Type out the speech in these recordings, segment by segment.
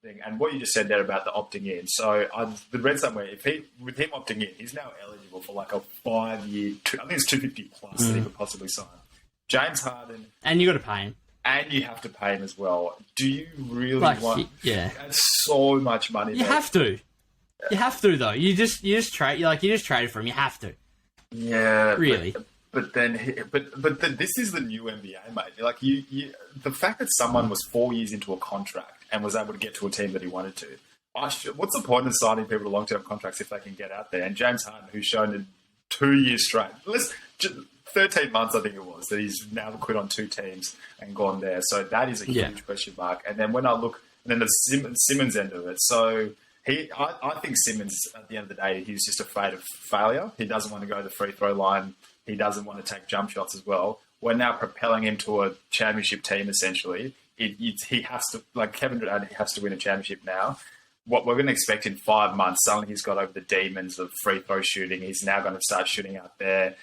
thing. And what you just said there about the opting in. So the Red somewhere, with him opting in, he's now eligible for like a 5-year, I think it's 250 plus that he could possibly sign. James Harden, and you got to pay him, and you have to pay him as well. Do you really want? Yeah, that's so much money. You have to. You have to though. You just traded for him. You have to. Yeah, really. But then this is the new NBA, mate. Like the fact that someone was 4 years into a contract and was able to get to a team that he wanted to. What's the point of signing people to long-term contracts if they can get out there? And James Harden, who's shown in 2 years straight, 13 months I think it was, that he's now quit on 2 teams and gone there. So that is a huge question mark. And then when I look, and then the Simmons end of it. So I think Simmons, at the end of the day, he's just afraid of failure. He doesn't want to go to the free throw line. He doesn't want to take jump shots as well. We're now propelling him to a championship team, essentially. He has to, like Kevin Durant, he has to win a championship now. What we're going to expect in 5 months, suddenly he's got over the demons of free throw shooting. He's now going to start shooting out there,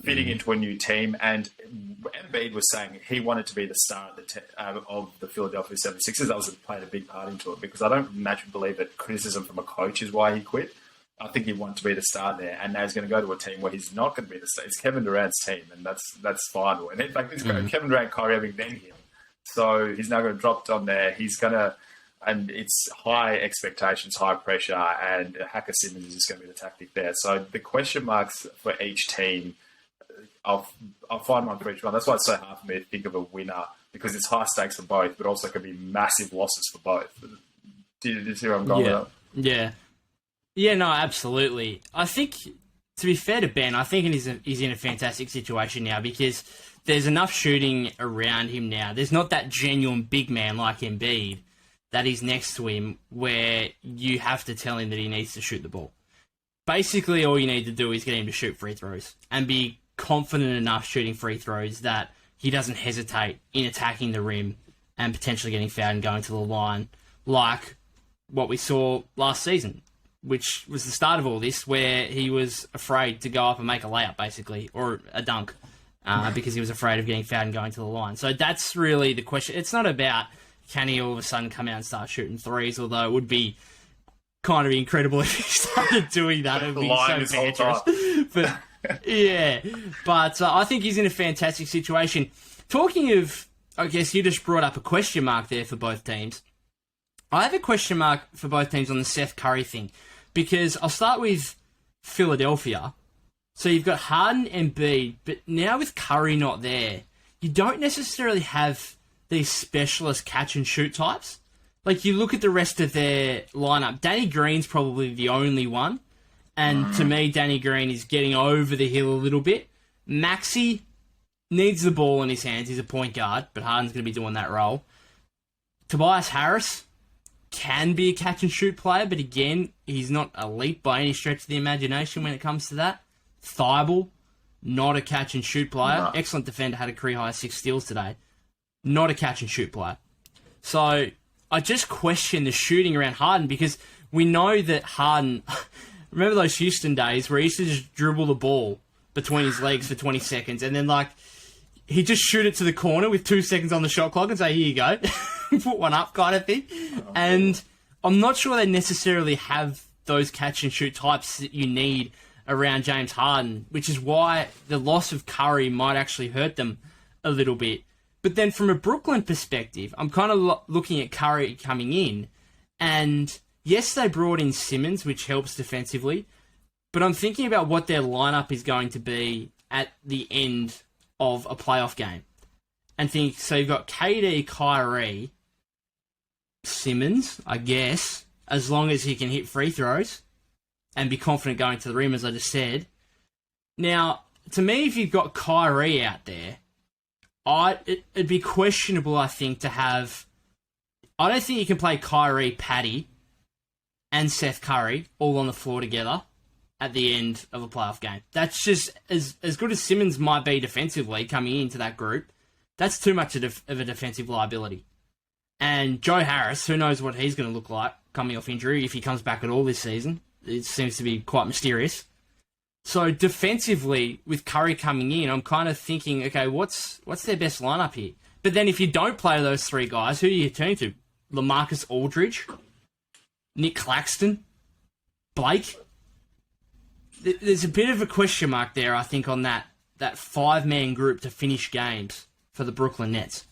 fitting into a new team. And Embiid was saying he wanted to be the star of the Philadelphia 76ers. That played a big part into it, because I don't naturally believe that criticism from a coach is why he quit. I think he wanted to be the star there, and now he's going to go to a team where he's not going to be the star. It's Kevin Durant's team, and that's fine. And in fact, it's Kevin Durant, Kyrie Irving, then him. So he's now going to drop on there. He's going to, and it's high expectations, high pressure, and Hacker Simmons is just going to be the tactic there. So the question marks for each team, I'll find one for each one. That's why it's so hard for me to think of a winner, because it's high stakes for both, but also can be massive losses for both. Do you see where I'm going with that? Yeah. Yeah, no, absolutely. I think, to be fair to Ben, I think he's in a fantastic situation now, because there's enough shooting around him now. There's not that genuine big man like Embiid that is next to him where you have to tell him that he needs to shoot the ball. Basically, all you need to do is get him to shoot free throws and be confident enough shooting free throws that he doesn't hesitate in attacking the rim and potentially getting fouled and going to the line, like what we saw last season, which was the start of all this, where he was afraid to go up and make a layup, basically, or a dunk, because he was afraid of getting fouled and going to the line. So that's really the question. It's not about can he all of a sudden come out and start shooting threes, although it would be kind of incredible if he started doing that. It would be so dangerous. But I think he's in a fantastic situation. Talking of, I guess you just brought up a question mark there for both teams. I have a question mark for both teams on the Seth Curry thing, because I'll start with Philadelphia. So you've got Harden and Embiid, but now with Curry not there, you don't necessarily have these specialist catch-and-shoot types. Like, you look at the rest of their lineup, Danny Green's probably the only one, and to me, Danny Green is getting over the hill a little bit. Maxey needs the ball in his hands. He's a point guard, but Harden's going to be doing that role. Tobias Harris can be a catch-and-shoot player, but again, he's not elite by any stretch of the imagination when it comes to that. Thibault, not a catch-and-shoot player. No. Excellent defender, had a career-high 6 steals today. Not a catch-and-shoot player. So I just question the shooting around Harden, because we know that Harden... Remember those Houston days where he used to just dribble the ball between his legs for 20 seconds, and then, like, he'd just shoot it to the corner with 2 seconds on the shot clock and say, here you go. Put one up kind of thing. And I'm not sure they necessarily have those catch-and-shoot types that you need around James Harden, which is why the loss of Curry might actually hurt them a little bit. But then from a Brooklyn perspective, I'm kind of looking at Curry coming in, and yes, they brought in Simmons, which helps defensively, but I'm thinking about what their lineup is going to be at the end of a playoff game. And think, so you've got KD, Kyrie, Simmons, I guess, as long as he can hit free throws and be confident going to the rim, as I just said. Now, to me, if you've got Kyrie out there, it'd be questionable, I think, to have... I don't think you can play Kyrie, Patty, and Seth Curry all on the floor together at the end of a playoff game. That's just, as good as Simmons might be defensively coming into that group, that's too much of a defensive liability. And Joe Harris, who knows what he's going to look like coming off injury, if he comes back at all this season. It seems to be quite mysterious. So defensively, with Curry coming in, I'm kind of thinking, okay, what's their best lineup here? But then if you don't play those three guys, who do you turn to? LaMarcus Aldridge, Nick Claxton, Blake. There's a bit of a question mark there, I think, on that 5-man group to finish games for the Brooklyn Nets.